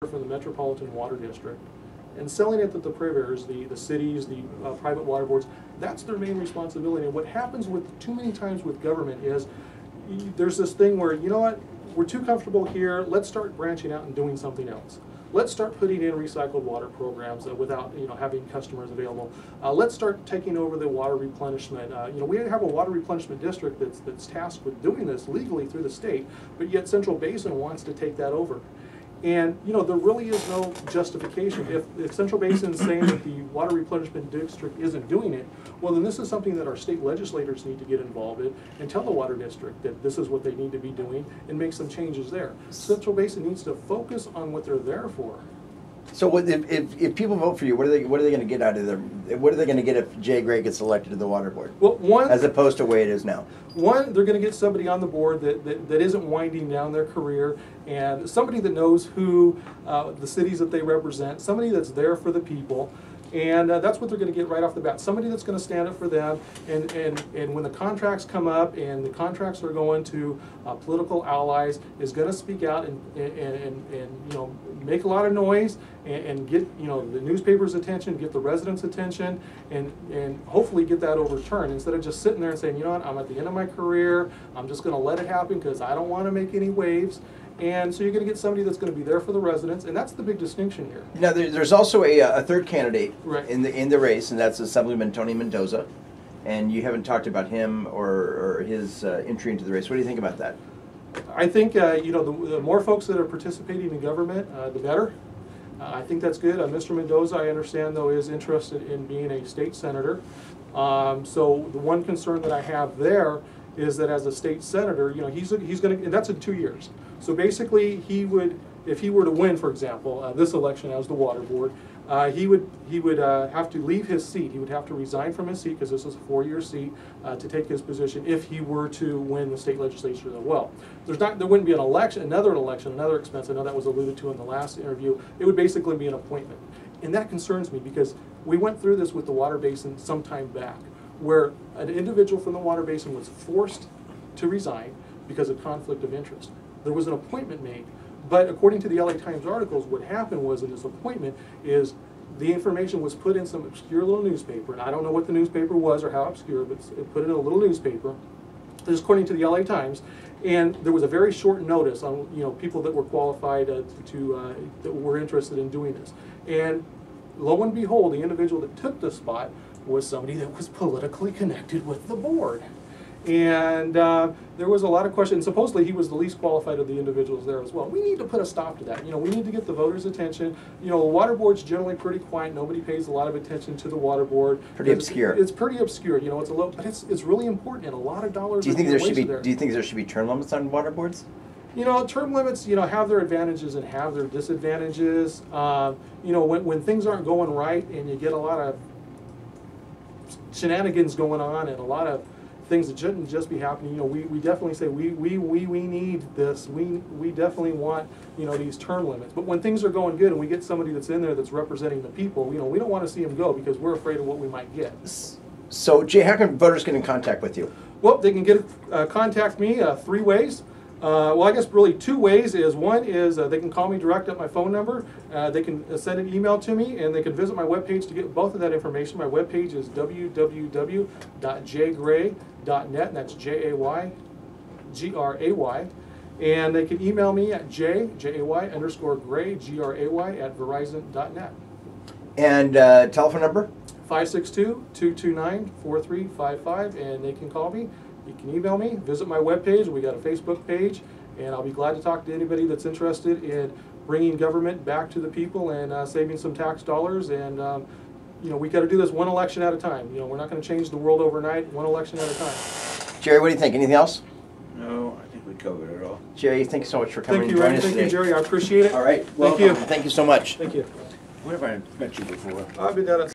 from the Metropolitan Water District and selling it to the purveyors, the cities, the private water boards. That's their main responsibility. And what happens with too many times with government is there's this thing where, you know what, we're too comfortable here, let's start branching out and doing something else. Let's start putting in recycled water programs without having customers available. Let's start taking over the water replenishment. We have a water replenishment district that's tasked with doing this legally through the state, but yet Central Basin wants to take that over. And there really is no justification. If Central Basin is saying that the water replenishment district isn't doing it, well then this is something that our state legislators need to get involved in and tell the water district that this is what they need to be doing and make some changes there. Central Basin needs to focus on what they're there for. So if people vote for you, what are they going to get out of their? What are they going to get if Jay Gray gets elected to the water board? Well, as opposed to the way it is now. One, they're going to get somebody on the board that isn't winding down their career, and somebody that knows who the cities that they represent, somebody that's there for the people. And that's what they're going to get right off the bat. Somebody that's going to stand up for them, and when the contracts come up and the contracts are going to political allies, is going to speak out and make a lot of noise and get the newspaper's attention, get the residents' attention, and hopefully get that overturned instead of just sitting there and saying, you know what, I'm at the end of my career, I'm just going to let it happen because I don't want to make any waves. And so you're going to get somebody that's going to be there for the residents, and that's the big distinction here. Now, there's also a third candidate right in the race, and that's Assemblyman Tony Mendoza. And you haven't talked about him or his entry into the race. What do you think about that? I think the more folks that are participating in government, the better. I think that's good. Mr. Mendoza, I understand, though, is interested in being a state senator. So the one concern that I have there is that as a state senator, he's going to, and that's in 2 years. So basically, he would, if he were to win, for example, this election as the water board, he would have to leave his seat. He would have to resign from his seat because this is a 4-year seat to take his position if he were to win the state legislature as well. There wouldn't be an election, another expense. I know that was alluded to in the last interview. It would basically be an appointment, and that concerns me because we went through this with the water basin some time back, where an individual from the water basin was forced to resign because of conflict of interest. There was an appointment made, but according to the LA Times articles, what happened was in this appointment is the information was put in some obscure little newspaper, and I don't know what the newspaper was or how obscure, but it put it in a little newspaper. This is according to the LA Times, and there was a very short notice on people that were qualified that were interested in doing this. And lo and behold, the individual that took the spot was somebody that was politically connected with the board. And there was a lot of questions. Supposedly he was the least qualified of the individuals there as well. We need to put a stop to that. We need to get the voters' attention. The water board's generally pretty quiet. Nobody pays a lot of attention to the water board. Pretty obscure. It's pretty obscure. It's a low, but it's really important, and a lot of dollars. Do you think there should be? Do you think there should be term limits on water boards? Term limits, have their advantages and have their disadvantages. When things aren't going right and you get a lot of shenanigans going on and a lot of things that shouldn't just be happening, we definitely say we need this. We definitely want these term limits. But when things are going good and we get somebody that's in there that's representing the people, we don't want to see them go because we're afraid of what we might get. So Jay, how can voters get in contact with you? Well, they can contact me 3 ways. Well, I guess really 2 ways. One is they can call me direct at my phone number. They can send an email to me, and they can visit my webpage to get both of that information. My webpage is www.jaygray.net, and that's JAYGRAY. And they can email me at jay_gray, GRAY, at verizon.net. And telephone number? 562-229-4355, and they can call me. You can email me, visit my webpage. We got a Facebook page, and I'll be glad to talk to anybody that's interested in bringing government back to the people and saving some tax dollars. And we got to do this one election at a time. We're not going to change the world overnight. One election at a time. Jerry, what do you think? Anything else? No, I think we covered it all. Jerry, thank you so much for coming. Thank you, Randy. Thank you, Jerry. I appreciate it. All right. Thank you. Thank you so much. Thank you. Where have I met you before? I've been down at